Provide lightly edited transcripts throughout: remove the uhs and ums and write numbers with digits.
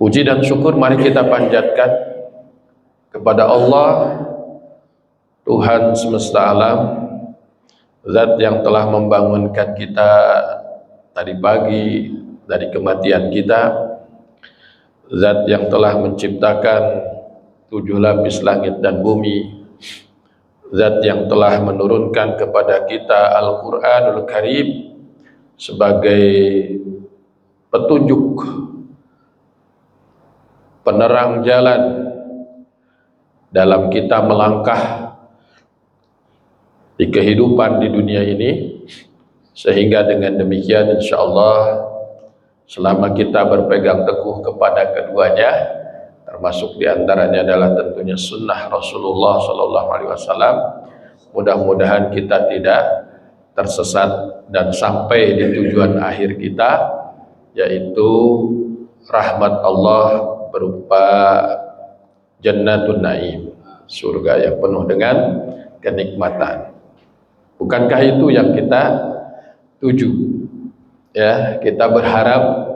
Puji dan syukur mari kita panjatkan kepada Allah, Tuhan semesta alam, Zat yang telah membangunkan kita tadi pagi dari kematian kita, Zat yang telah menciptakan 7 lapis langit dan bumi, Zat yang telah menurunkan kepada kita Al-Quranul Karim sebagai petunjuk, penerang jalan dalam kita melangkah di kehidupan di dunia ini, sehingga dengan demikian insyaallah selama kita berpegang teguh kepada keduanya, termasuk diantaranya adalah tentunya sunnah Rasulullah SAW, mudah-mudahan kita tidak tersesat dan sampai di tujuan akhir kita, yaitu rahmat Allah berupa Jannatun Naim, surga yang penuh dengan kenikmatan. Bukankah itu yang kita tuju? Ya, kita berharap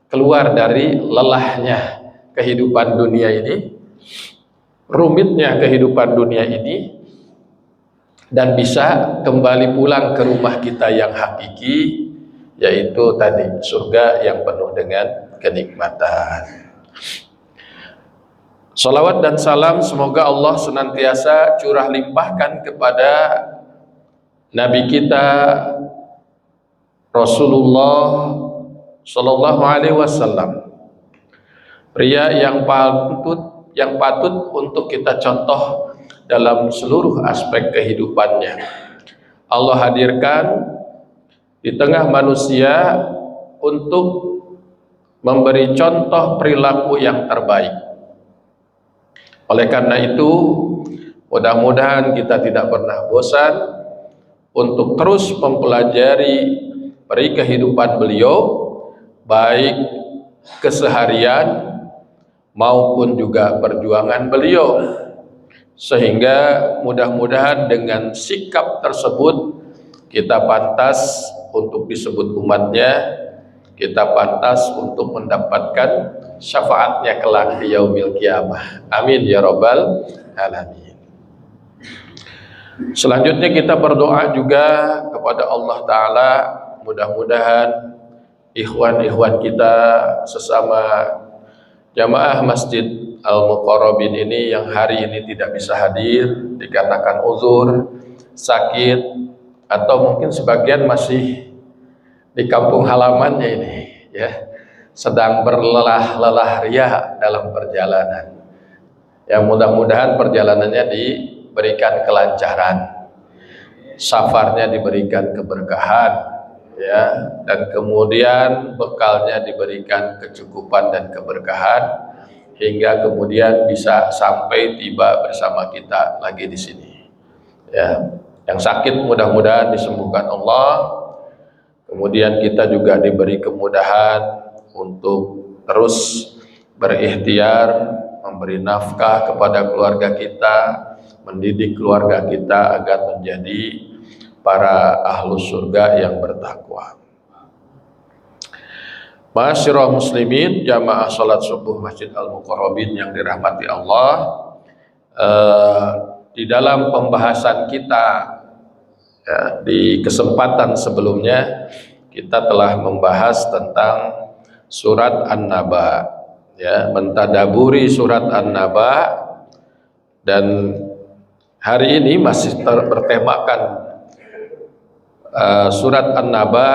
keluar dari lelahnya kehidupan dunia ini, rumitnya kehidupan dunia ini, dan bisa kembali pulang ke rumah kita yang hakiki, yaitu tadi surga yang penuh dengan kenikmatan. Salawat dan salam semoga Allah senantiasa curah limpahkan kepada Nabi kita Rasulullah Sallallahu Alaihi Wasallam, pria yang patut untuk kita contoh dalam seluruh aspek kehidupannya. Allah hadirkan di tengah manusia untuk memberi contoh perilaku yang terbaik. Oleh karena itu, mudah-mudahan kita tidak pernah bosan untuk terus mempelajari peri kehidupan beliau, baik keseharian maupun juga perjuangan beliau, sehingga mudah-mudahan dengan sikap tersebut kita pantas untuk disebut umatnya, kita pantas untuk mendapatkan syafaatnya kelak di yaumil qiyamah. Amin ya rabbal alamin. Selanjutnya kita berdoa juga kepada Allah Ta'ala, mudah-mudahan ikhwan-ikhwan kita sesama jamaah Masjid Al-Muqarrabin ini yang hari ini tidak bisa hadir dikarenakan uzur, sakit, atau mungkin sebagian masih di kampung halamannya ini, ya, sedang berlelah-lelah ria dalam perjalanan. Ya, mudah-mudahan perjalanannya diberikan kelancaran, safarnya diberikan keberkahan, ya, dan kemudian bekalnya diberikan kecukupan dan keberkahan, hingga kemudian bisa sampai tiba bersama kita lagi di sini. Ya, yang sakit mudah-mudahan disembuhkan Allah. Kemudian kita juga diberi kemudahan untuk terus berikhtiar memberi nafkah kepada keluarga kita, mendidik keluarga kita agar menjadi para ahlus surga yang bertakwa. Ma'asyiral muslimin, jamaah salat subuh Masjid Al-Muqarrabin yang dirahmati Allah, di dalam pembahasan kita, ya, di kesempatan sebelumnya kita telah membahas tentang surat An-Naba, ya, mentadaburi surat An-Naba, dan hari ini masih bertemakan surat An-Naba.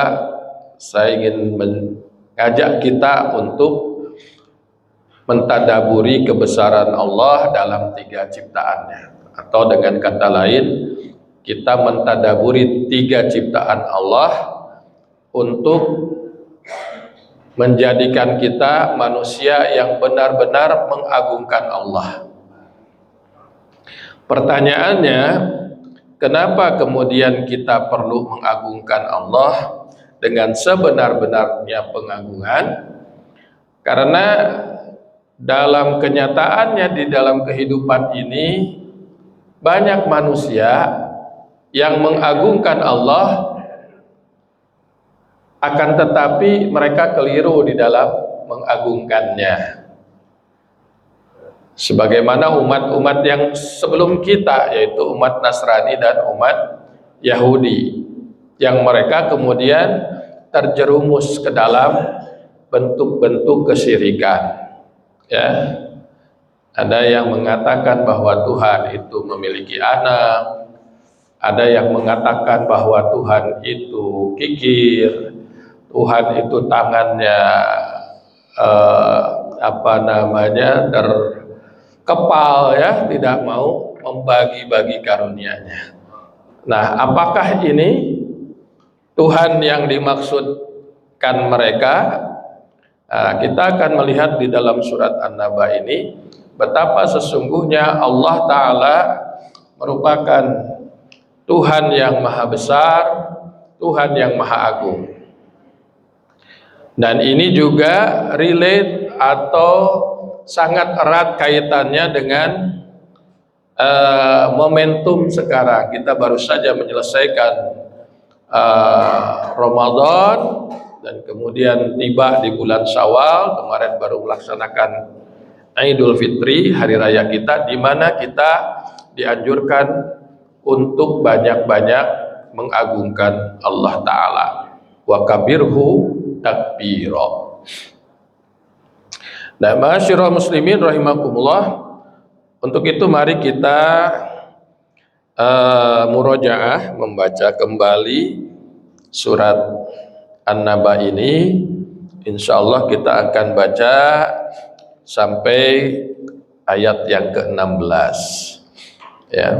Saya ingin mengajak kita untuk mentadaburi kebesaran Allah dalam 3 ciptaannya, atau dengan kata lain, kita mentadaburi 3 ciptaan Allah untuk menjadikan kita manusia yang benar-benar mengagungkan Allah. Pertanyaannya, kenapa kemudian kita perlu mengagungkan Allah dengan sebenar-benarnya pengagungan? Karena dalam kenyataannya di dalam kehidupan ini banyak manusia yang mengagungkan Allah, akan tetapi mereka keliru di dalam mengagungkannya. Sebagaimana umat-umat yang sebelum kita, yaitu umat Nasrani dan umat Yahudi, yang mereka kemudian terjerumus ke dalam bentuk-bentuk kesyirikan. Ya, ada yang mengatakan bahwa Tuhan itu memiliki anak, ada yang mengatakan bahwa Tuhan itu kikir, Tuhan itu tangannya terkepal, ya, tidak mau membagi-bagi karunia-Nya. Nah, apakah ini Tuhan yang dimaksudkan mereka? Nah, kita akan melihat di dalam surat An-Naba ini betapa sesungguhnya Allah Ta'ala merupakan Tuhan yang maha besar, Tuhan yang maha agung. Dan ini juga relate atau sangat erat kaitannya dengan momentum sekarang. Kita baru saja menyelesaikan Ramadan, dan kemudian tiba di bulan Syawal. Kemarin baru melaksanakan Idul Fitri, hari raya kita, di mana kita dianjurkan untuk banyak-banyak mengagungkan Allah Ta'ala. Wa kabirhu takbira. Nah, ma'asyiral muslimin rahimakumullah, untuk itu mari kita murojaah, membaca kembali surat An-Naba ini. Insyaallah kita akan baca sampai ayat yang ke-16. Ya.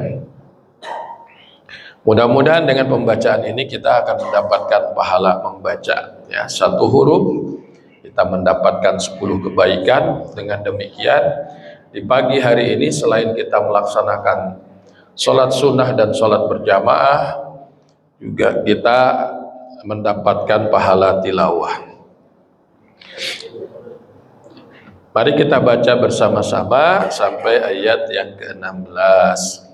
Mudah-mudahan dengan pembacaan ini kita akan mendapatkan pahala membaca. Ya, satu huruf kita mendapatkan 10 kebaikan. Dengan demikian, di pagi hari ini selain kita melaksanakan sholat sunnah dan sholat berjamaah, juga kita mendapatkan pahala tilawah. Mari kita baca bersama-sama sampai ayat yang ke-16.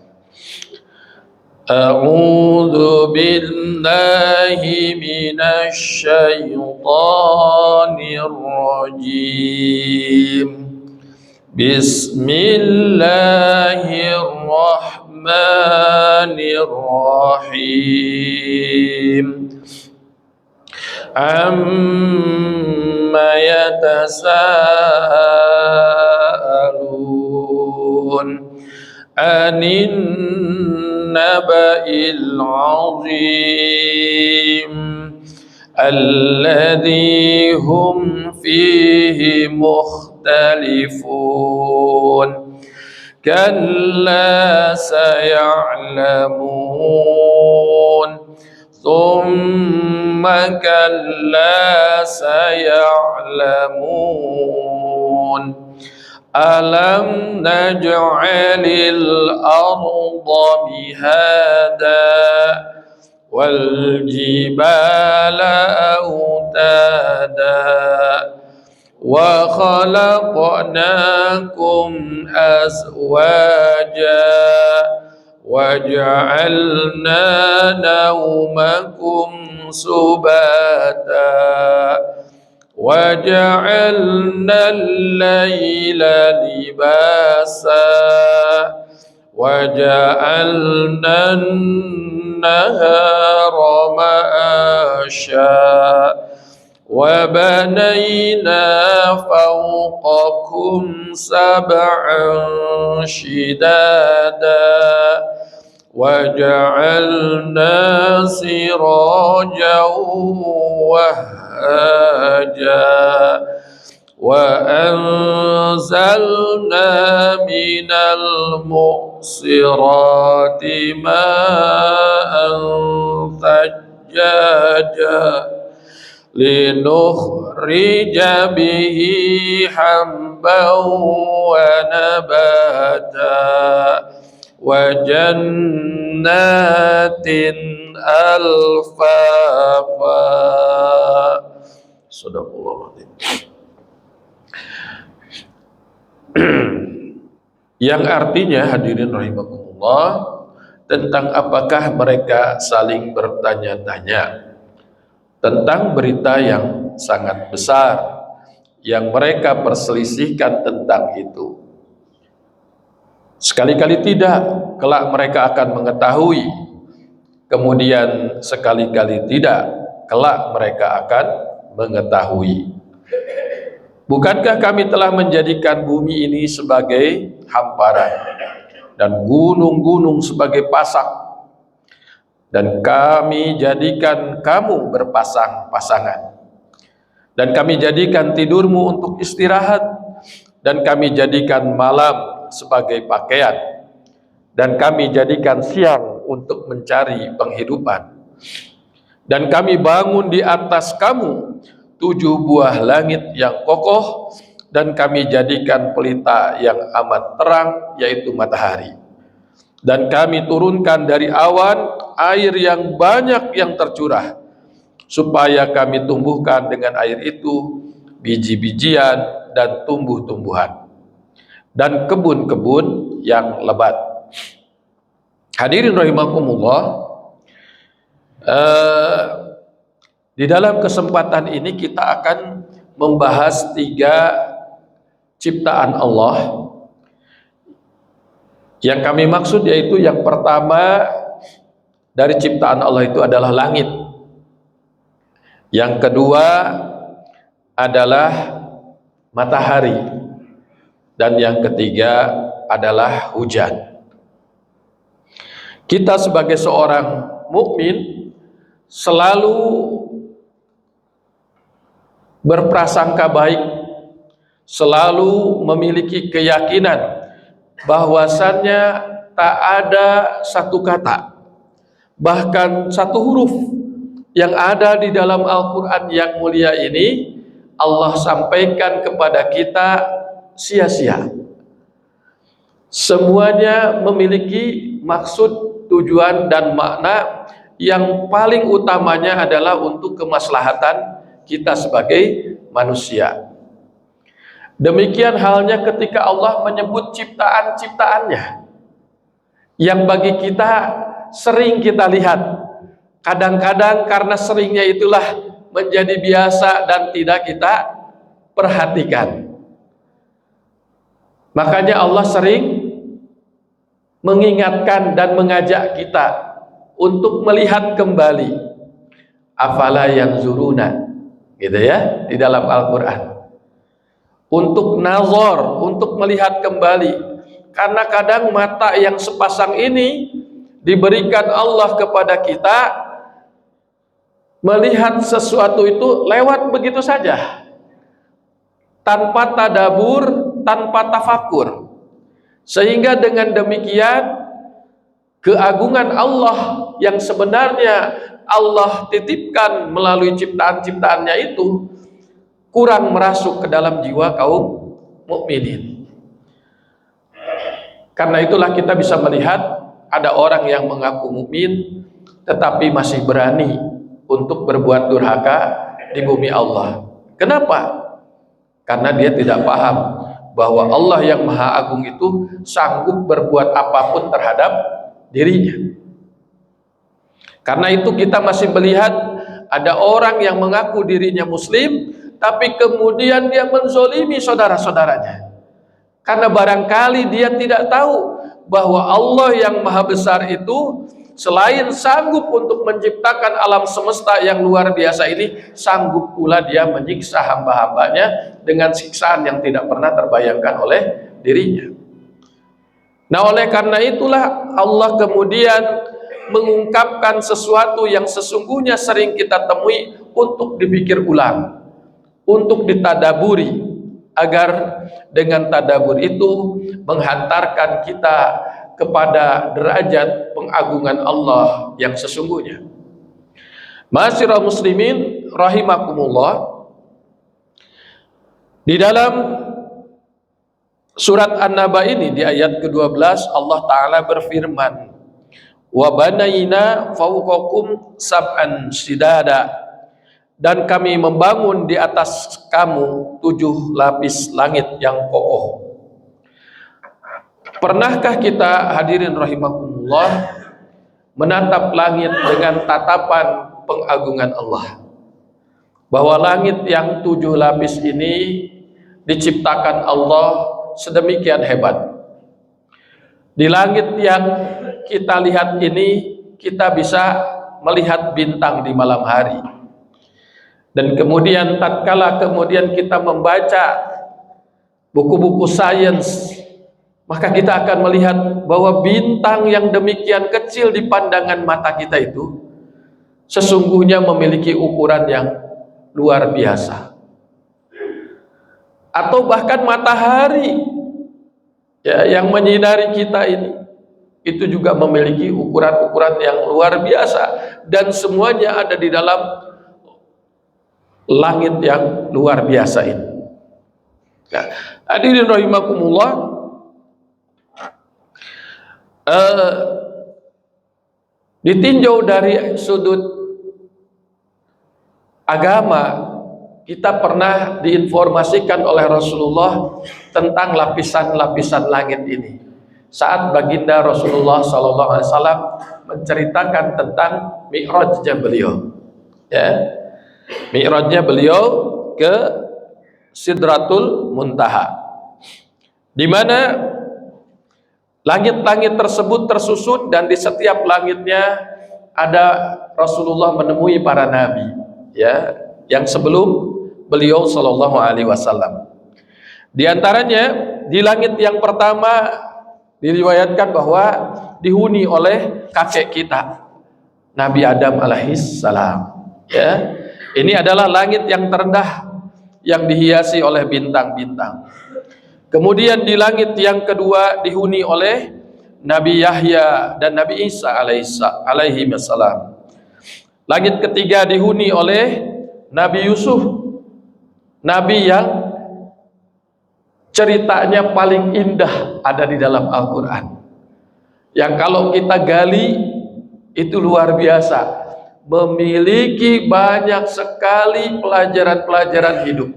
A'udzu billahi minasy syaithanir rajim. Bismillahirrahmanirrahim. Amma yatasaalun anin naba'il azim alladzi hum fihi mukhtalifun kalla saya'lamun thumma kalla saya'lamun alam naj'alil arda mihada wal jibala autada wa khalaqnakum azwaja wa ja'alna nawmakum subata wa ja'alna al-layla libasa wa ja'alna an-nahara ma'asha wa banayna fawqakum sab'an shidada wa ja'alna sirajan wahhaja wa anzalna minal mu'sirati ma'an thajjaja linukhrija bihi habban wa nabata wa jannatin alfafa. Sadaqallahu. Yang artinya, hadirin rahimakumullah, tentang apakah mereka saling bertanya-tanya tentang berita yang sangat besar, yang mereka perselisihkan tentang itu. Sekali-kali tidak, kelak mereka akan mengetahui. Kemudian sekali-kali tidak, kelak mereka akan mengetahui. Bukankah kami telah menjadikan bumi ini sebagai hamparan dan gunung-gunung sebagai pasak, dan kami jadikan kamu berpasang-pasangan, dan kami jadikan tidurmu untuk istirahat, dan kami jadikan malam sebagai pakaian, dan kami jadikan siang untuk mencari penghidupan, dan kami bangun di atas kamu 7 buah langit yang kokoh, dan kami jadikan pelita yang amat terang, yaitu matahari, dan kami turunkan dari awan air yang banyak yang tercurah, supaya kami tumbuhkan dengan air itu biji-bijian dan tumbuh-tumbuhan dan kebun-kebun yang lebat. Hadirin rahimakumullah, di dalam kesempatan ini kita akan membahas 3 ciptaan Allah. Yang kami maksud yaitu yang pertama dari ciptaan Allah itu adalah langit. Yang kedua adalah matahari. Dan yang ketiga adalah hujan. Kita sebagai seorang mukmin selalu berprasangka baik, selalu memiliki keyakinan bahwasannya tak ada satu kata, bahkan satu huruf yang ada di dalam Al-Quran yang mulia ini Allah sampaikan kepada kita sia-sia. Semuanya memiliki maksud, tujuan, dan makna yang paling utamanya adalah untuk kemaslahatan kita sebagai manusia. Demikian halnya ketika Allah menyebut ciptaan-ciptaannya yang bagi kita sering kita lihat. Kadang-kadang karena seringnya itulah menjadi biasa dan tidak kita perhatikan. Makanya Allah sering mengingatkan dan mengajak kita untuk melihat kembali. Afala yanzuruna, gitu ya, di dalam Al-Quran. Untuk nazar, untuk melihat kembali. Karena kadang mata yang sepasang ini diberikan Allah kepada kita, melihat sesuatu itu lewat begitu saja, tanpa tadabur, tanpa tafakur. Sehingga dengan demikian keagungan Allah yang sebenarnya Allah titipkan melalui ciptaan-ciptaannya itu kurang merasuk ke dalam jiwa kaum mukminin. Karena itulah kita bisa melihat ada orang yang mengaku mukmin tetapi masih berani untuk berbuat durhaka di bumi Allah. Kenapa? Karena dia tidak paham bahwa Allah yang Maha Agung itu sanggup berbuat apapun terhadap dirinya. Karena itu kita masih melihat ada orang yang mengaku dirinya muslim tapi kemudian dia menzolimi saudara-saudaranya. Karena barangkali dia tidak tahu bahwa Allah yang Maha Besar itu selain sanggup untuk menciptakan alam semesta yang luar biasa ini, sanggup pula dia menyiksa hamba-hambanya dengan siksaan yang tidak pernah terbayangkan oleh dirinya. Nah, oleh karena itulah Allah kemudian mengungkapkan sesuatu yang sesungguhnya sering kita temui untuk dipikir ulang, untuk ditadaburi, agar dengan tadabur itu menghantarkan kita kepada derajat pengagungan Allah yang sesungguhnya. Ma'asyiral muslimin rahimakumullah, di dalam surat An-Naba ini di ayat ke-12 Allah Ta'ala berfirman, wa banayna fawqakum sab'an sidada, dan kami membangun di atas kamu 7 lapis langit yang kokoh. Pernahkah kita hadirin rahimakumullah menatap langit dengan tatapan pengagungan Allah? Bahwa langit yang 7 lapis ini diciptakan Allah sedemikian hebat. Di langit yang kita lihat ini, kita bisa melihat bintang di malam hari. Dan kemudian tatkala kemudian kita membaca buku-buku sains, maka kita akan melihat bahwa bintang yang demikian kecil di pandangan mata kita itu sesungguhnya memiliki ukuran yang luar biasa. Atau bahkan matahari ya, yang menyinari kita ini, itu juga memiliki ukuran-ukuran yang luar biasa, dan semuanya ada di dalam langit yang luar biasa ini. Nah, hadirin rahimakumullah, ditinjau dari sudut agama, kita pernah diinformasikan oleh Rasulullah tentang lapisan-lapisan langit ini. Saat baginda Rasulullah SAW menceritakan tentang mi'rajnya beliau, ya, mi'rajnya beliau ke Sidratul Muntaha, di mana langit-langit tersebut tersusun, dan di setiap langitnya ada Rasulullah menemui para nabi, ya, yang sebelum beliau Shallallahu Alaihi Wasallam. Di antaranya di langit yang pertama diriwayatkan bahwa dihuni oleh kakek kita Nabi Adam alaihissalam. Ya, ini adalah langit yang terendah yang dihiasi oleh bintang-bintang. Kemudian di langit yang kedua dihuni oleh Nabi Yahya dan Nabi Isa alaihi wassalam. Langit ketiga dihuni oleh Nabi Yusuf, nabi yang ceritanya paling indah ada di dalam Al-Quran, yang kalau kita gali itu luar biasa, memiliki banyak sekali pelajaran-pelajaran hidup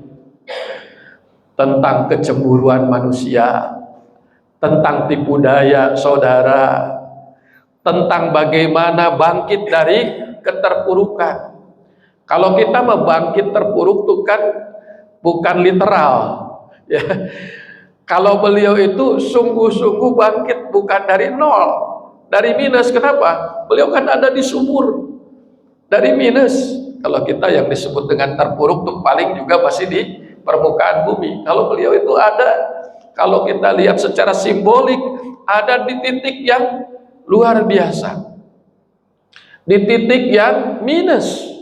tentang kecemburuan manusia, tentang tipu daya saudara, tentang bagaimana bangkit dari keterpurukan. Kalau kita membangkit terpuruk itu kan bukan literal, ya. Kalau beliau itu sungguh-sungguh bangkit bukan dari nol, dari minus. Kenapa? Beliau kan ada di sumur, dari minus. Kalau kita yang disebut dengan terpuruk itu paling juga masih di permukaan bumi. Kalau beliau itu ada, kalau kita lihat secara simbolik, ada di titik yang luar biasa, di titik yang minus.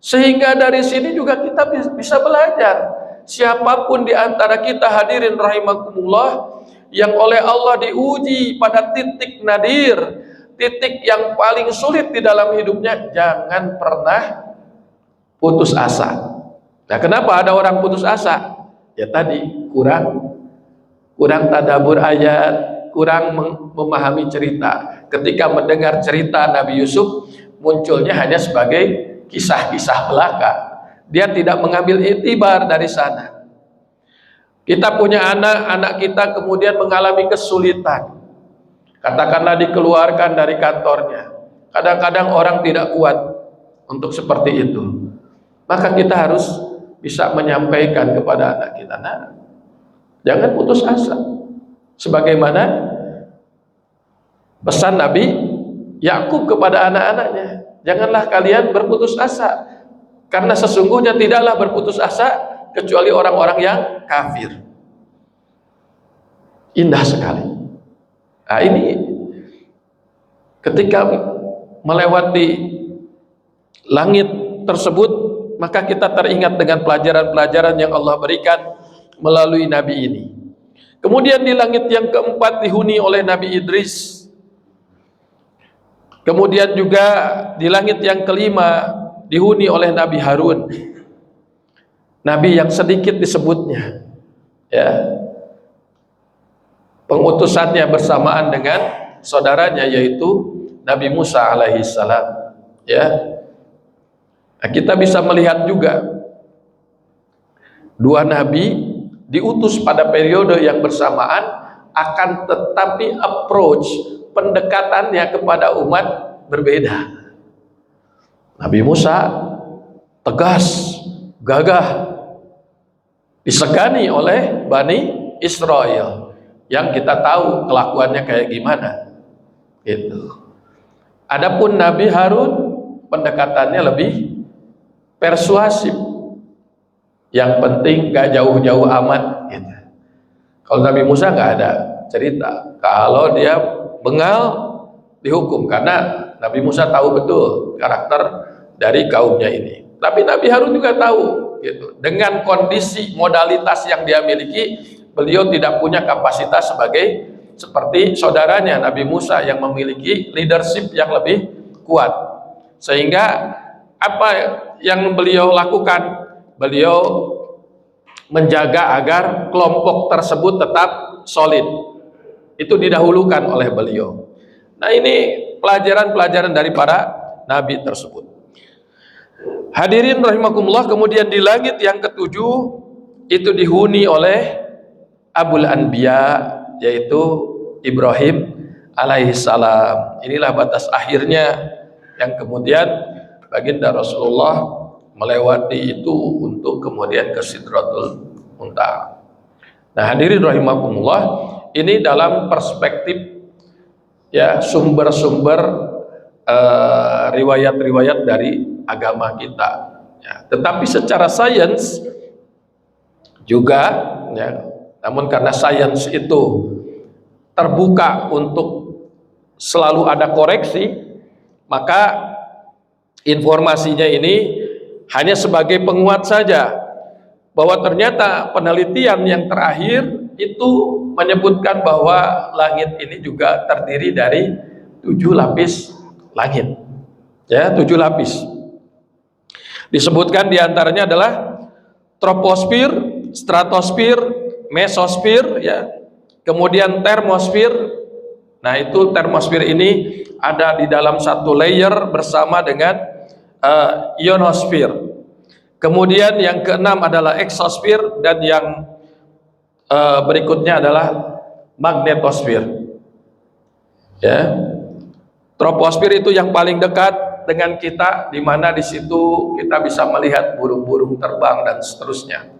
Sehingga dari sini juga kita bisa belajar. Siapapun di antara kita hadirin rahimakumullah yang oleh Allah diuji pada titik nadir, titik yang paling sulit di dalam hidupnya, jangan pernah putus asa. Nah, kenapa ada orang putus asa? Ya tadi kurang tadabbur ayat, kurang memahami cerita. Ketika mendengar cerita Nabi Yusuf, munculnya hanya sebagai kisah-kisah belaka. Dia tidak mengambil iktibar dari sana. Kita punya anak kita kemudian mengalami kesulitan, katakanlah dikeluarkan dari kantornya. Kadang-kadang orang tidak kuat untuk seperti itu. Maka kita harus bisa menyampaikan kepada anak kita, nah, jangan putus asa. Sebagaimana pesan Nabi Yakub kepada anak-anaknya, janganlah kalian berputus asa, karena sesungguhnya tidaklah berputus asa kecuali orang-orang yang kafir. Indah sekali. Nah, ini ketika melewati langit tersebut, maka kita teringat dengan pelajaran-pelajaran yang Allah berikan melalui Nabi ini. Kemudian di langit yang keempat dihuni oleh Nabi Idris. Kemudian juga di langit yang kelima dihuni oleh Nabi Harun, Nabi yang sedikit disebutnya, ya, pengutusannya bersamaan dengan saudaranya yaitu Nabi Musa alaihissalam, ya. Nah, kita bisa melihat juga dua nabi diutus pada periode yang bersamaan, akan tetapi approach pendekatannya kepada umat berbeda. Nabi Musa tegas, gagah, disegani oleh Bani Israel yang kita tahu kelakuannya kayak gimana gitu. Adapun Nabi Harun pendekatannya lebih persuasif, yang penting gak jauh-jauh amat gitu. Kalau Nabi Musa nggak ada cerita kalau dia bengal dihukum, karena Nabi Musa tahu betul karakter dari kaumnya ini. Tapi Nabi Harun juga tahu gitu, dengan kondisi modalitas yang dia miliki, beliau tidak punya kapasitas seperti saudaranya Nabi Musa yang memiliki leadership yang lebih kuat. Sehingga apa yang beliau lakukan? Beliau menjaga agar kelompok tersebut tetap solid. Itu didahulukan oleh beliau. Nah, ini pelajaran-pelajaran dari para nabi tersebut. Hadirin rahimakumullah, kemudian di langit yang ketujuh itu dihuni oleh Abul Anbiya, yaitu Ibrahim alaihissalam. Inilah batas akhirnya yang kemudian baginda Rasulullah melewati itu untuk kemudian ke Sidratul Muntaha. Nah, hadirin rahimakumullah, ini dalam perspektif ya sumber-sumber riwayat-riwayat dari agama kita ya. Tetapi secara sains juga ya, namun karena sains itu terbuka untuk selalu ada koreksi, maka informasinya ini hanya sebagai penguat saja, bahwa ternyata penelitian yang terakhir itu menyebutkan bahwa langit ini juga terdiri dari 7 lapis langit ya, 7 lapis. Disebutkan diantaranya adalah troposfer, stratosfer, mesosfer ya, kemudian termosfer. Nah, itu termosfer ini ada di dalam satu layer bersama dengan ionosfer. Kemudian yang keenam adalah eksosfer, dan yang berikutnya adalah magnetosfer ya. Troposfer itu yang paling dekat dengan kita, di mana di situ kita bisa melihat burung-burung terbang dan seterusnya.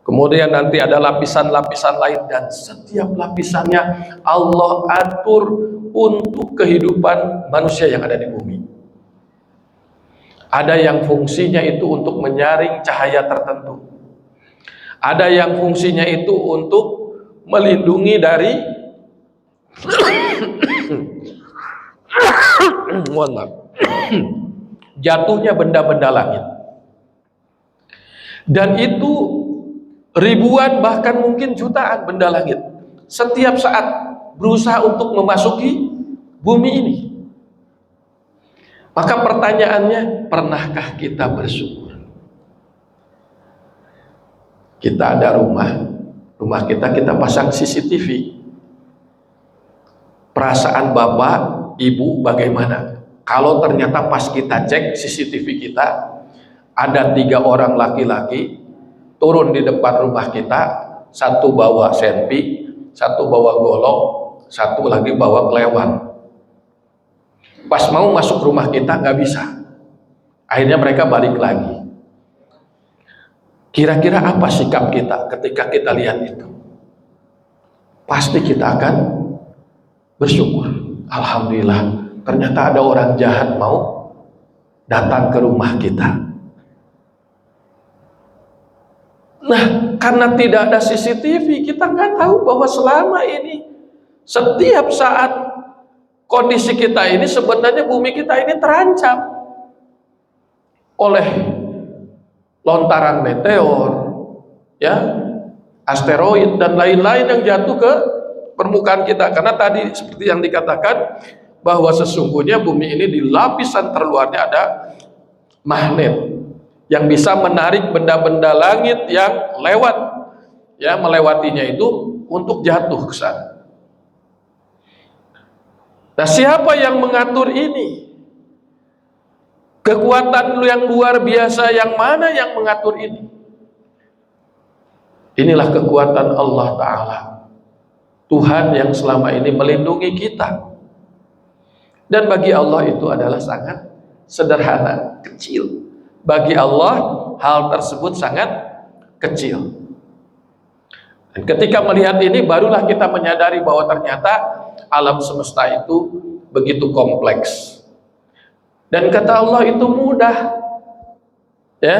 Kemudian nanti ada lapisan-lapisan lain, dan setiap lapisannya Allah atur untuk kehidupan manusia yang ada di bumi. Ada yang fungsinya itu untuk menyaring cahaya tertentu. Ada yang fungsinya itu untuk melindungi dari mohon maaf, jatuhnya benda-benda langit. Dan itu ribuan bahkan mungkin jutaan benda langit setiap saat berusaha untuk memasuki bumi ini. Maka pertanyaannya, pernahkah kita bersyukur? Kita ada rumah kita pasang CCTV. Perasaan bapak, ibu bagaimana kalau ternyata pas kita cek CCTV kita, ada 3 orang laki-laki turun di depan rumah kita, satu bawa senpi, satu bawa golok, satu lagi bawa kelewang. Pas mau masuk rumah kita nggak bisa, akhirnya mereka balik lagi. Kira-kira apa sikap kita ketika kita lihat itu? Pasti kita akan bersyukur. Alhamdulillah, ternyata ada orang jahat mau datang ke rumah kita. Nah, karena tidak ada CCTV, kita nggak tahu bahwa selama ini setiap saat kondisi kita ini sebenarnya bumi kita ini terancam oleh lontaran meteor, ya, asteroid dan lain-lain yang jatuh ke permukaan kita. Karena tadi seperti yang dikatakan bahwa sesungguhnya bumi ini di lapisan terluarnya ada magnet yang bisa menarik benda-benda langit yang lewat, ya, melewatinya itu untuk jatuh ke sana. Nah, siapa yang mengatur ini? Kekuatan yang luar biasa yang mana yang mengatur ini? Inilah kekuatan Allah Ta'ala, Tuhan yang selama ini melindungi kita. Dan bagi Allah itu adalah sangat sederhana, kecil. Bagi Allah hal tersebut sangat kecil. Dan ketika melihat ini barulah kita menyadari bahwa ternyata alam semesta itu begitu kompleks. Dan kata Allah itu mudah. Ya,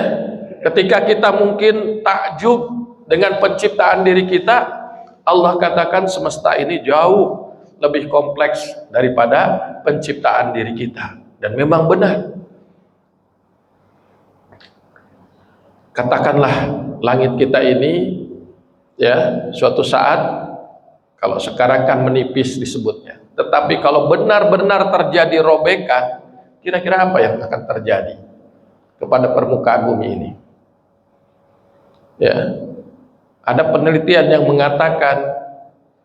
ketika kita mungkin takjub dengan penciptaan diri kita, Allah katakan semesta ini jauh lebih kompleks daripada penciptaan diri kita. Dan memang benar. Katakanlah langit kita ini, ya, suatu saat, kalau sekarang kan menipis disebutnya, tetapi kalau benar-benar terjadi robekan, kira-kira apa yang akan terjadi kepada permukaan bumi ini? Ya, ada penelitian yang mengatakan,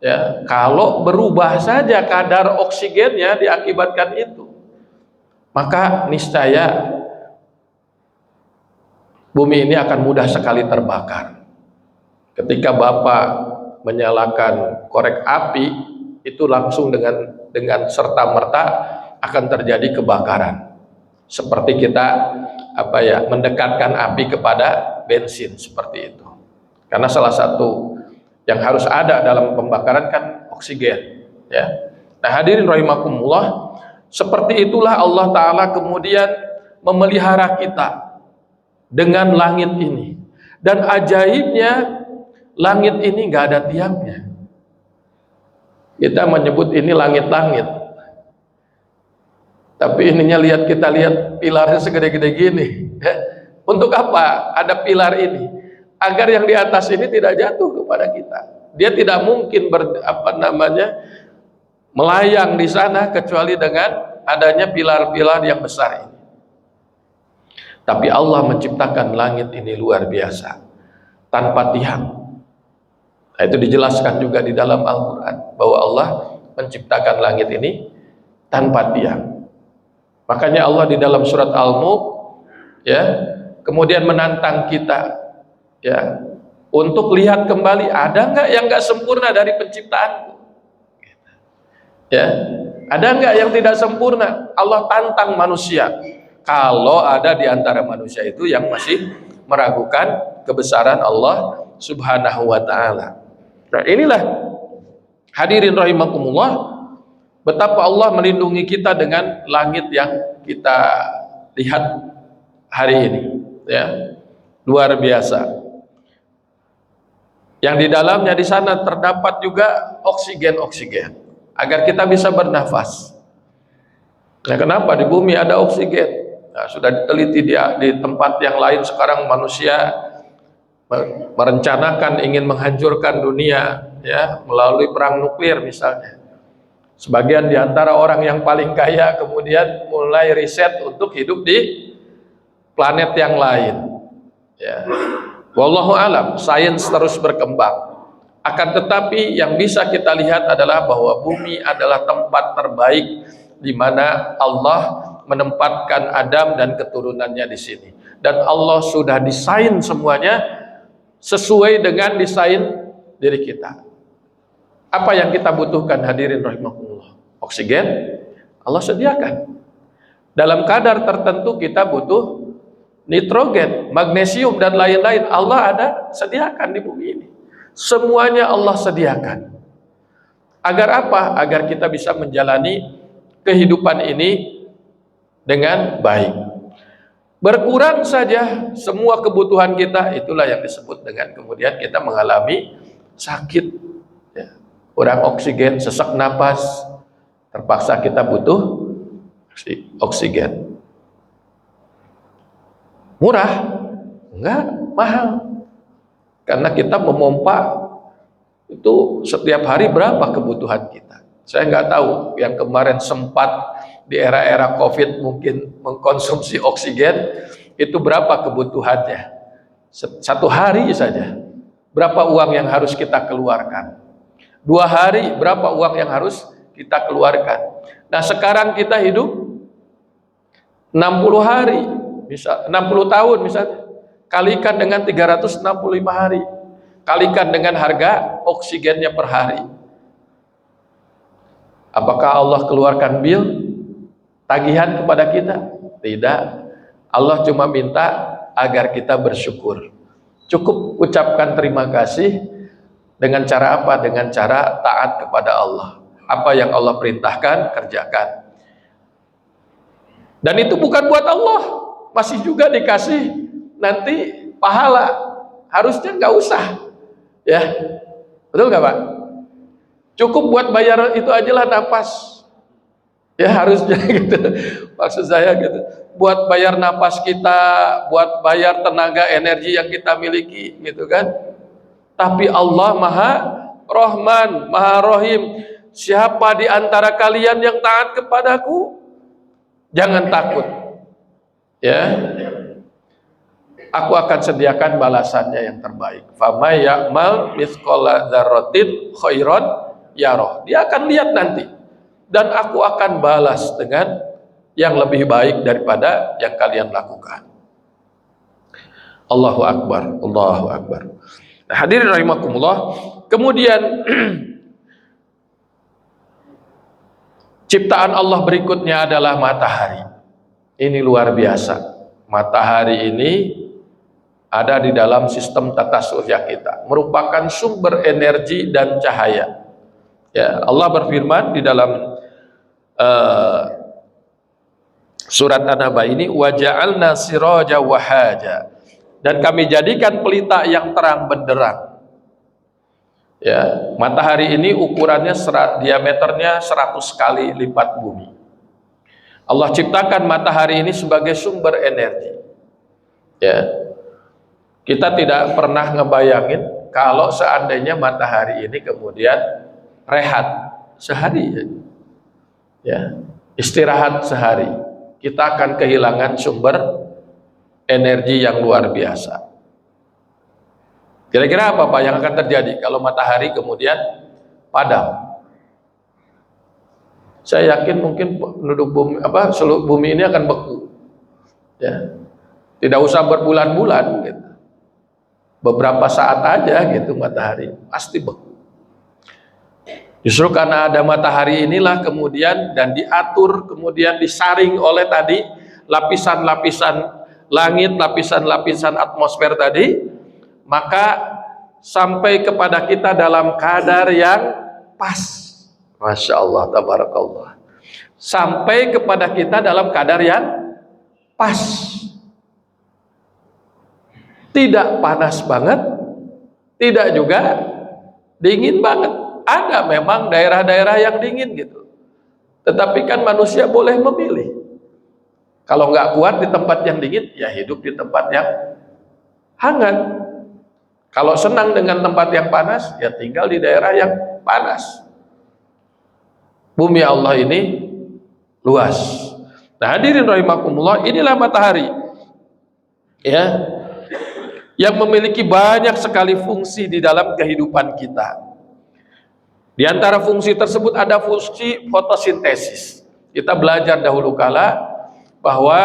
ya, kalau berubah saja kadar oksigennya diakibatkan itu, maka niscaya bumi ini akan mudah sekali terbakar. Ketika Bapak menyalakan korek api, itu langsung dengan serta-merta akan terjadi kebakaran. Seperti kita mendekatkan api kepada bensin, seperti itu. Karena salah satu yang harus ada dalam pembakaran kan oksigen, ya. Nah, hadirin rahimakumullah, seperti itulah Allah Ta'ala kemudian memelihara kita dengan langit ini. Dan ajaibnya, langit ini nggak ada tiangnya. Kita menyebut ini langit-langit, tapi ininya kita lihat pilarnya segede-gede gini. Untuk apa ada pilar ini? Agar yang di atas ini tidak jatuh kepada kita. Dia tidak mungkin melayang di sana kecuali dengan adanya pilar-pilar yang besar ini. Tapi Allah menciptakan langit ini luar biasa, tanpa tiang. Nah, itu dijelaskan juga di dalam Al-Quran, bahwa Allah menciptakan langit ini tanpa tiang. Makanya Allah di dalam surat Al-Mulk, ya, kemudian menantang kita, ya, untuk lihat kembali, ada nggak yang nggak sempurna dari penciptaanku? Ya, ada nggak yang tidak sempurna? Allah tantang manusia. Kalau ada di antara manusia itu yang masih meragukan kebesaran Allah Subhanahu wa Ta'ala. Nah, inilah hadirin rahimakumullah, betapa Allah melindungi kita dengan langit yang kita lihat hari ini, ya, luar biasa. Yang di dalamnya di sana terdapat juga oksigen agar kita bisa bernafas. Nah, kenapa di bumi ada oksigen? Nah, sudah diteliti di tempat yang lain. Sekarang manusia merencanakan ingin menghancurkan dunia, ya, melalui perang nuklir misalnya. Sebagian di antara orang yang paling kaya kemudian mulai riset untuk hidup di planet yang lain, ya. Wallahu alam, sains terus berkembang. Akan tetapi yang bisa kita lihat adalah bahwa bumi adalah tempat terbaik di mana Allah menempatkan Adam dan keturunannya di sini. Dan Allah sudah desain semuanya sesuai dengan desain diri kita. Apa yang kita butuhkan, hadirin rahimakumullah? Oksigen, Allah sediakan. Dalam kadar tertentu kita butuh nitrogen, magnesium dan lain-lain, Allah ada sediakan di bumi ini. Semuanya Allah sediakan. Agar apa? Agar kita bisa menjalani kehidupan ini dengan baik. Berkurang saja semua kebutuhan kita, itulah yang disebut dengan kemudian kita mengalami sakit, ya. Kurang oksigen, sesak napas, terpaksa kita butuh oksigen. Murah? Enggak, mahal. Karena kita memompa itu setiap hari berapa kebutuhan kita. Saya nggak tahu yang kemarin sempat di era-era COVID mungkin mengkonsumsi oksigen itu berapa kebutuhannya. Satu hari saja berapa uang yang harus kita keluarkan. 2 hari berapa uang yang harus kita keluarkan. Nah, sekarang kita hidup 60 hari, bisa 60 tahun misalnya, kalikan dengan 365 hari, kalikan dengan harga oksigennya per hari. Apakah Allah keluarkan bil tagihan kepada kita? Tidak. Allah cuma minta agar kita bersyukur. Cukup ucapkan terima kasih, Dengan cara apa? Dengan cara taat kepada Allah. Apa yang Allah perintahkan, kerjakan. Dan itu bukan buat Allah, masih juga dikasih nanti pahala. Harusnya nggak usah, ya, betul nggak Pak? Cukup buat bayar itu aja lah napas, ya harusnya gitu. Maksud saya gitu, buat bayar napas kita, buat bayar tenaga energi yang kita miliki, gitu kan? Tapi Allah Maha Rahman, Maha Rahim. Siapa di antara kalian yang taat kepadaku? Jangan takut, ya. Aku akan sediakan balasannya yang terbaik. Fama ya'mal mithqala dzarratin khairan yarah. Dia akan lihat nanti. Dan aku akan balas dengan yang lebih baik daripada yang kalian lakukan. Allahu Akbar, Allahu Akbar. Nah, hadirin rahimakumullah. Kemudian ciptaan Allah berikutnya adalah matahari. Ini luar biasa. Matahari ini ada di dalam sistem tata surya kita, merupakan sumber energi dan cahaya. Ya, Allah berfirman di dalam surat An-Naba ini, wa ja'alna siraja wahaja, dan kami jadikan pelita yang terang benderang. Ya, matahari ini ukurannya diameternya 100 kali lipat bumi. Allah ciptakan matahari ini sebagai sumber energi. Ya, kita tidak pernah ngebayangin kalau seandainya matahari ini kemudian rehat sehari, ya, istirahat sehari, kita akan kehilangan sumber energi yang luar biasa. Kira-kira apa Pak yang akan terjadi kalau matahari kemudian padam? Saya yakin mungkin penduduk bumi, seluruh bumi ini akan beku, ya, tidak usah berbulan-bulan, gitu. Beberapa saat aja gitu matahari pasti beku. Justru karena ada matahari inilah kemudian dan diatur, kemudian disaring oleh tadi lapisan-lapisan langit, lapisan-lapisan atmosfer tadi, maka sampai kepada kita dalam kadar yang pas. Masya Allah, tabarakallah. Sampai kepada kita dalam kadar yang pas. Tidak panas banget, tidak juga dingin banget. Ada memang daerah-daerah yang dingin gitu. Tetapi kan manusia boleh memilih. Kalau nggak kuat di tempat yang dingin, ya hidup di tempat yang hangat. Kalau senang dengan tempat yang panas, ya tinggal di daerah yang panas. Bumi Allah ini luas. Nah, hadirin rahimakumullah, inilah matahari, ya, yang memiliki banyak sekali fungsi di dalam kehidupan kita. Di antara fungsi tersebut ada fungsi fotosintesis. Kita belajar dahulu kala bahwa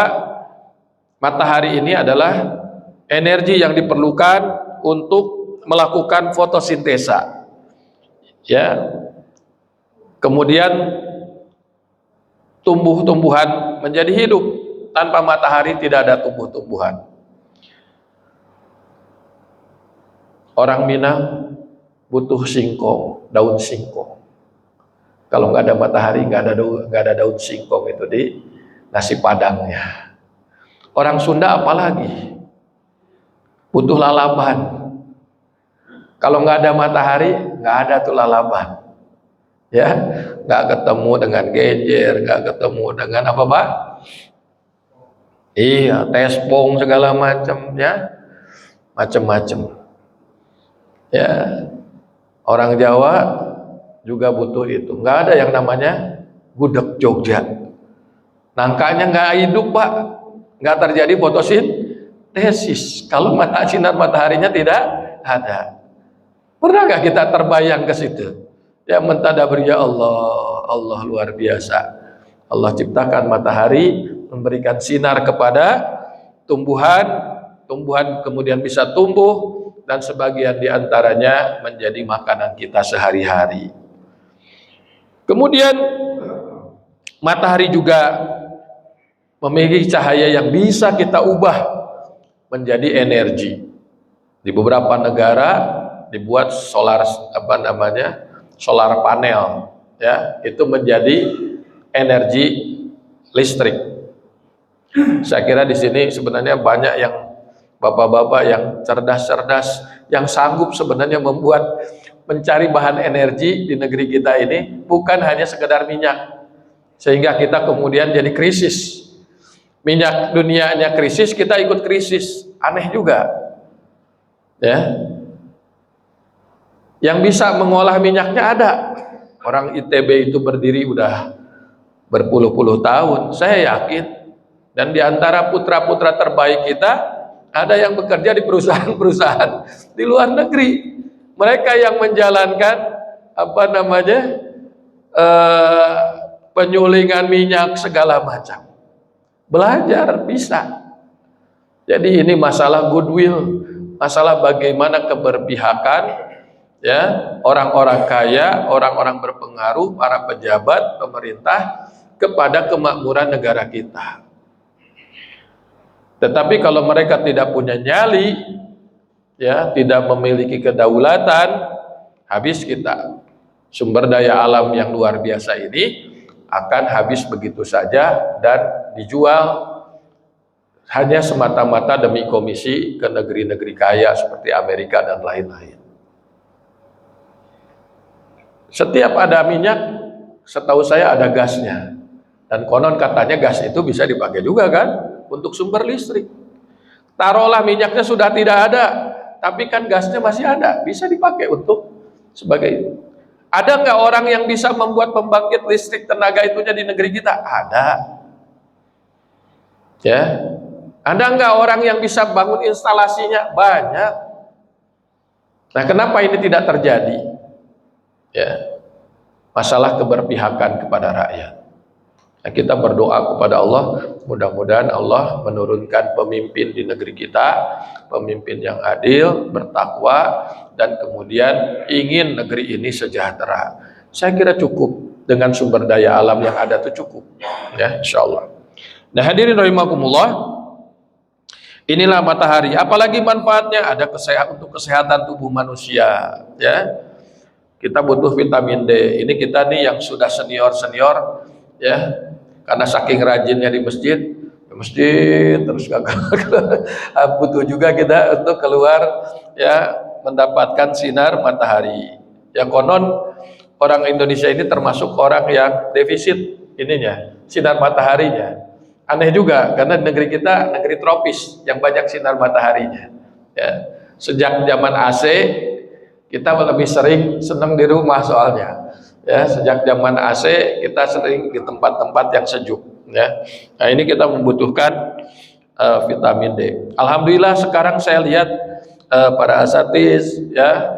matahari ini adalah energi yang diperlukan untuk melakukan fotosintesa. Ya. Kemudian tumbuh-tumbuhan menjadi hidup. Tanpa matahari tidak ada tumbuh-tumbuhan. Orang Minang butuh singkong, daun singkong. Kalau nggak ada matahari, nggak ada daun singkong itu di nasi padangnya. Orang Sunda apalagi butuh lalaban. Kalau nggak ada matahari, nggak ada tuh lalaban. Ya, nggak ketemu dengan genjer, nggak ketemu dengan apa Pak? Iya, tespong segala macamnya, macam-macam. Ya, orang Jawa juga butuh itu. Nggak ada yang namanya gudeg Jogja. Nangkanya nggak hidup Pak, nggak terjadi fotosintesis. Kalau sinar mataharinya tidak ada. Pernah nggak kita terbayang ke situ? Ya, mentadabur, ya Allah, Allah luar biasa. Allah ciptakan matahari, memberikan sinar kepada tumbuhan, tumbuhan kemudian bisa tumbuh, dan sebagian diantaranya menjadi makanan kita sehari-hari. Kemudian matahari juga memiliki cahaya yang bisa kita ubah menjadi energi. Di beberapa negara dibuat solar solar panel, ya, itu menjadi energi listrik. Saya kira di sini sebenarnya banyak yang bapak-bapak yang cerdas-cerdas yang sanggup sebenarnya mencari bahan energi di negeri kita ini, bukan hanya sekedar minyak, sehingga kita kemudian jadi krisis. Minyak dunianya krisis, kita ikut krisis, aneh juga, ya. Yang bisa mengolah minyaknya ada. Orang ITB itu berdiri udah berpuluh-puluh tahun, saya yakin. Dan di antara putra-putra terbaik kita, ada yang bekerja di perusahaan-perusahaan di luar negeri. Mereka yang menjalankan penyulingan minyak segala macam. Belajar bisa. Jadi ini masalah goodwill, masalah bagaimana keberpihakan, ya, orang-orang kaya, orang-orang berpengaruh, para pejabat, pemerintah kepada kemakmuran negara kita. Tetapi kalau mereka tidak punya nyali, ya, tidak memiliki kedaulatan, habis kita. Sumber daya alam yang luar biasa ini akan habis begitu saja dan dijual hanya semata-mata demi komisi ke negeri-negeri kaya seperti Amerika dan lain-lain. Setiap ada minyak, setahu saya ada gasnya. Dan konon katanya gas itu bisa dipakai juga kan untuk sumber listrik. Taruhlah minyaknya sudah tidak ada, tapi kan gasnya masih ada, bisa dipakai untuk sebagai itu. Ada nggak orang yang bisa membuat pembangkit listrik tenaga itunya di negeri kita? Ada. Ya. Ada nggak orang yang bisa bangun instalasinya? Banyak. Nah, kenapa ini tidak terjadi? Ya. Masalah keberpihakan kepada rakyat. Nah, kita berdoa kepada Allah, mudah-mudahan Allah menurunkan pemimpin di negeri kita, pemimpin yang adil, bertakwa, dan kemudian ingin negeri ini sejahtera. Saya kira cukup dengan sumber daya alam yang ada itu cukup, ya, insya Allah. Nah, hadirin rahimakumullah, inilah matahari. Apalagi manfaatnya? Ada untuk kesehatan tubuh manusia, ya. Kita butuh vitamin D. Ini kita nih yang sudah senior, ya, karena saking rajinnya di masjid terus butuh juga kita untuk keluar, ya, mendapatkan sinar matahari. Ya, konon orang Indonesia ini termasuk orang yang defisit ininya, sinar mataharinya. Aneh juga karena negeri kita negeri tropis yang banyak sinar mataharinya. Ya, sejak zaman AC kita lebih sering senang di rumah soalnya. Ya, sejak zaman AC kita sering di tempat-tempat yang sejuk, ya. Nah, ini kita membutuhkan vitamin D. Alhamdulillah sekarang saya lihat para asatiz, ya,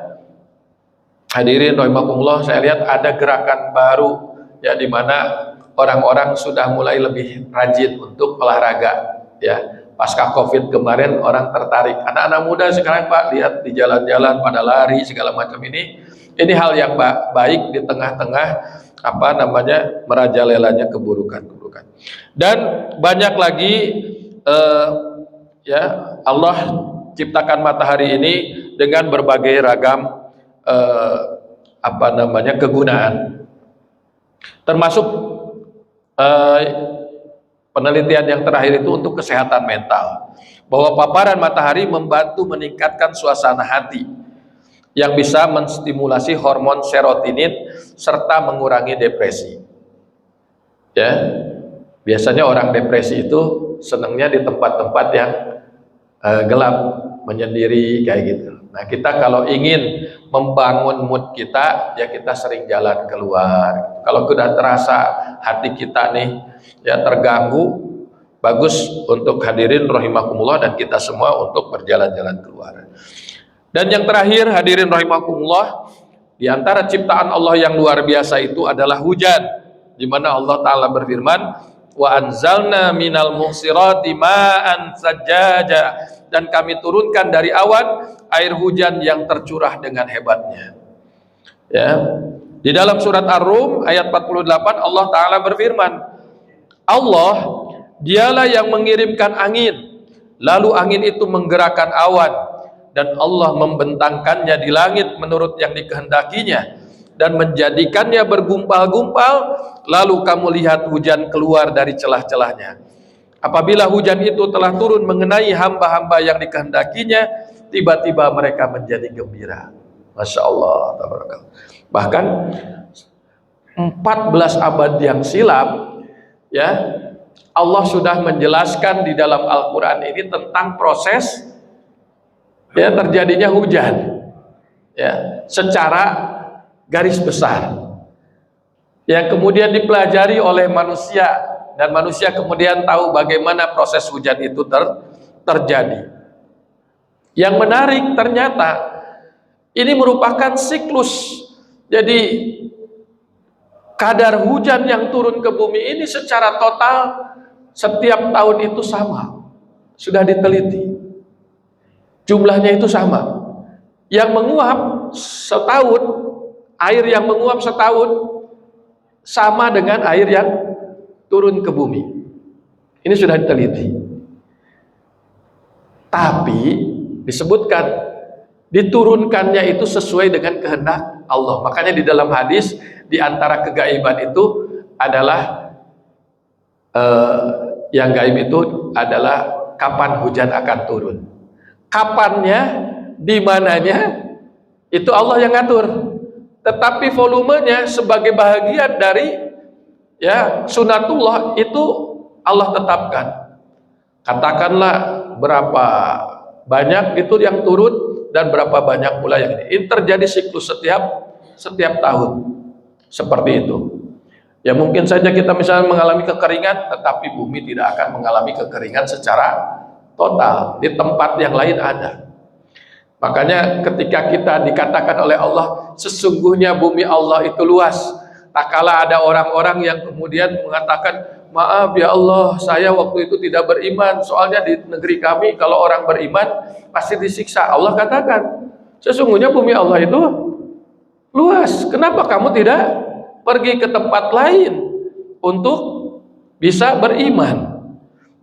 hadirin rahimakumullah, saya lihat ada gerakan baru, ya, di mana orang-orang sudah mulai lebih rajin untuk olahraga, ya. Pasca Covid kemarin orang tertarik, anak-anak muda sekarang Pak, lihat di jalan-jalan pada lari segala macam ini hal yang baik di tengah-tengah merajalelanya keburukan-keburukan. Dan banyak lagi, ya, Allah ciptakan matahari ini dengan berbagai ragam kegunaan, termasuk penelitian yang terakhir itu untuk kesehatan mental, bahwa paparan matahari membantu meningkatkan suasana hati yang bisa menstimulasi hormon serotonin serta mengurangi depresi. Ya, biasanya orang depresi itu senangnya di tempat-tempat yang gelap, menyendiri kayak gitu. Nah, kita kalau ingin membangun mood kita, ya kita sering jalan keluar. Kalau sudah terasa hati kita nih, ya, terganggu, bagus untuk hadirin rahimakumullah dan kita semua untuk berjalan-jalan keluar. Dan yang terakhir, hadirin rahimakumullah, di antara ciptaan Allah yang luar biasa itu adalah hujan, di mana Allah Ta'ala berfirman, wa anzalna minal muhsirati ma'an sajjaja, dan kami turunkan dari awan air hujan yang tercurah dengan hebatnya. Ya. Di dalam surat Ar-Rum ayat 48 Allah Ta'ala berfirman, Allah dialah yang mengirimkan angin, lalu angin itu menggerakkan awan, dan Allah membentangkannya di langit menurut yang dikehendakinya dan menjadikannya bergumpal-gumpal, lalu kamu lihat hujan keluar dari celah-celahnya. Apabila hujan itu telah turun mengenai hamba-hamba yang dikehendakinya, tiba-tiba mereka menjadi gembira. Masya Allah, tabarakallah. Bahkan 14 abad yang silam, ya, Allah sudah menjelaskan di dalam Al-Quran ini tentang proses, ya, terjadinya hujan, ya, secara garis besar, yang kemudian dipelajari oleh manusia, dan manusia kemudian tahu bagaimana proses hujan itu terjadi. Yang menarik ternyata ini merupakan siklus. Jadi kadar hujan yang turun ke bumi ini secara total setiap tahun itu sama, sudah diteliti, jumlahnya itu sama. Yang menguap setahun, air yang menguap setahun sama dengan air yang turun ke bumi. Ini sudah diteliti. Tapi disebutkan diturunkannya itu sesuai dengan kehendak Allah. Makanya di dalam hadis, di antara kegaiban itu adalah yang gaib itu adalah kapan hujan akan turun. Kapannya, di mananya, itu Allah yang ngatur. Tetapi volumenya sebagai bahagian dari, ya, sunatullah itu Allah tetapkan. Katakanlah berapa banyak itu yang turun dan berapa banyak pula yang ini terjadi siklus setiap tahun seperti itu. Ya mungkin saja kita misalnya mengalami kekeringan, tetapi bumi tidak akan mengalami kekeringan secara total. Di tempat yang lain ada. Makanya ketika kita dikatakan oleh Allah, sesungguhnya bumi Allah itu luas, tak kala ada orang-orang yang kemudian mengatakan, maaf ya Allah, saya waktu itu tidak beriman, soalnya di negeri kami kalau orang beriman pasti disiksa. Allah katakan, sesungguhnya bumi Allah itu luas, kenapa kamu tidak pergi ke tempat lain untuk bisa beriman?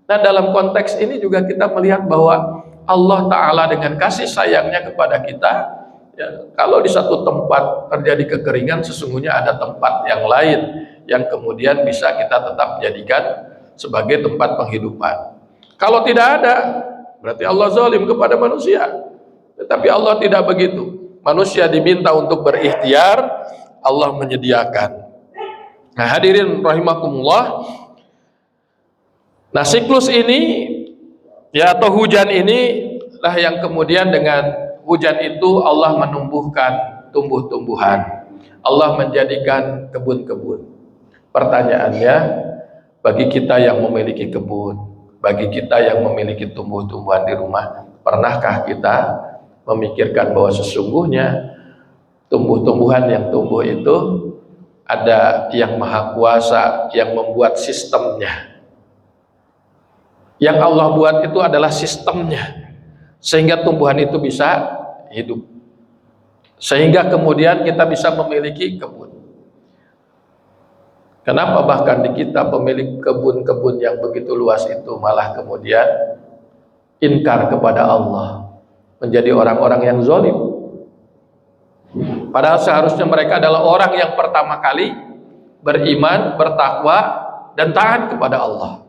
Nah, dalam konteks ini juga kita melihat bahwa Allah Ta'ala dengan kasih sayangnya kepada kita, ya, kalau di satu tempat terjadi kekeringan, sesungguhnya ada tempat yang lain yang kemudian bisa kita tetap jadikan sebagai tempat penghidupan. Kalau tidak ada, berarti Allah zalim kepada manusia. Tetapi Allah tidak begitu. Manusia diminta untuk berikhtiar, Allah menyediakan. Nah, hadirin rahimakumullah. Nah, siklus ini, ya, atau hujan ini lah yang kemudian dengan hujan itu Allah menumbuhkan tumbuh-tumbuhan. Allah menjadikan kebun-kebun. Pertanyaannya, bagi kita yang memiliki kebun, bagi kita yang memiliki tumbuh-tumbuhan di rumah, pernahkah kita memikirkan bahwa sesungguhnya tumbuh-tumbuhan yang tumbuh itu ada yang maha kuasa yang membuat sistemnya. Yang Allah buat itu adalah sistemnya, sehingga tumbuhan itu bisa hidup, sehingga kemudian kita bisa memiliki kebun. Kenapa bahkan di kita pemilik kebun-kebun yang begitu luas itu malah kemudian inkar kepada Allah, menjadi orang-orang yang zalim? Padahal seharusnya mereka adalah orang yang pertama kali beriman, bertakwa, dan taat kepada Allah.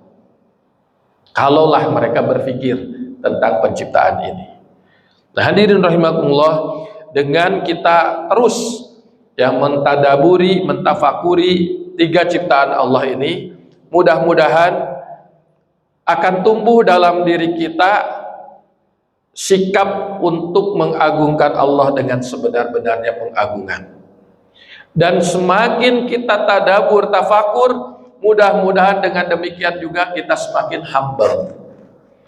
Kalaulah mereka berpikir tentang penciptaan ini. Nah, hadirin rahimakumullah, dengan kita terus yang mentadaburi, mentafakuri tiga ciptaan Allah ini, mudah-mudahan akan tumbuh dalam diri kita sikap untuk mengagungkan Allah dengan sebenar-benarnya pengagungan. Dan semakin kita tadabur, tafakur, mudah-mudahan dengan demikian juga kita semakin humble,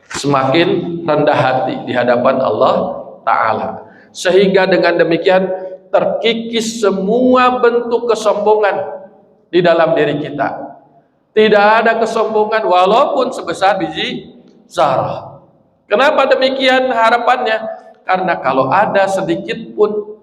semakin rendah hati di hadapan Allah Ta'ala, sehingga dengan demikian terkikis semua bentuk kesombongan di dalam diri kita. Tidak ada kesombongan walaupun sebesar biji zarah. Kenapa demikian harapannya? Karena kalau ada sedikit pun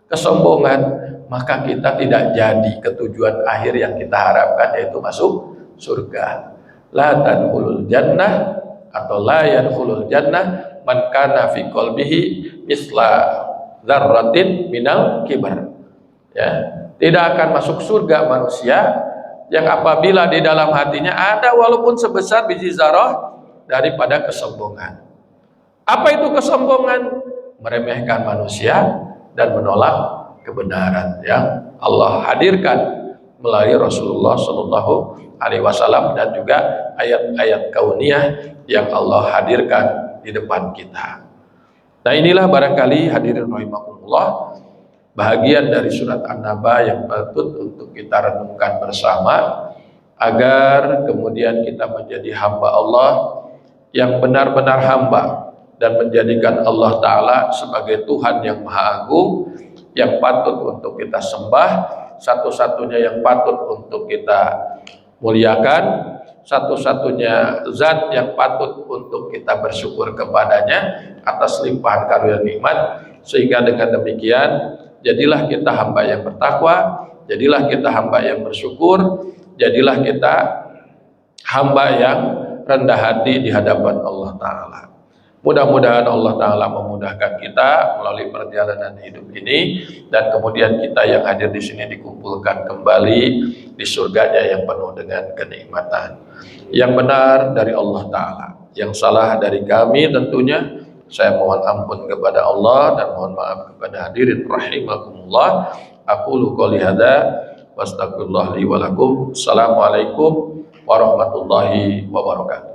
kesombongan, maka kita tidak jadi ke tujuan akhir yang kita harapkan, yaitu masuk surga. La tadkhulul jannah atau la yadkhulul jannah man kana fi qalbihi misla dzarratin minal kibar. Ya, tidak akan masuk surga manusia yang apabila di dalam hatinya ada walaupun sebesar biji zarah daripada kesombongan. Apa itu kesombongan? Meremehkan manusia dan menolak kebenaran yang Allah hadirkan melalui Rasulullah Shallallahu Alaihi Wasallam dan juga ayat-ayat kauniyah yang Allah hadirkan di depan kita. Nah, inilah barangkali hadirin rahimakumullah bahagian dari surat An-Naba yang patut untuk kita renungkan bersama agar kemudian kita menjadi hamba Allah yang benar-benar hamba dan menjadikan Allah Ta'ala sebagai Tuhan yang Maha Agung yang patut untuk kita sembah, satu-satunya yang patut untuk kita muliakan, satu-satunya zat yang patut untuk kita bersyukur kepadanya atas limpahan karunia nikmat. Sehingga dengan demikian jadilah kita hamba yang bertakwa, jadilah kita hamba yang bersyukur, jadilah kita hamba yang rendah hati di hadapan Allah Ta'ala. Mudah-mudahan Allah Ta'ala memudahkan kita melalui perjalanan hidup ini, dan kemudian kita yang hadir di sini dikumpulkan kembali di surganya yang penuh dengan kenikmatan. Yang benar dari Allah Ta'ala, yang salah dari kami tentunya. Saya mohon ampun kepada Allah dan mohon maaf kepada hadirin rahimakumullah. Aqulu qouli hadza wa astaghfirullah li wa lakum. Assalamualaikum warahmatullahi wabarakatuh.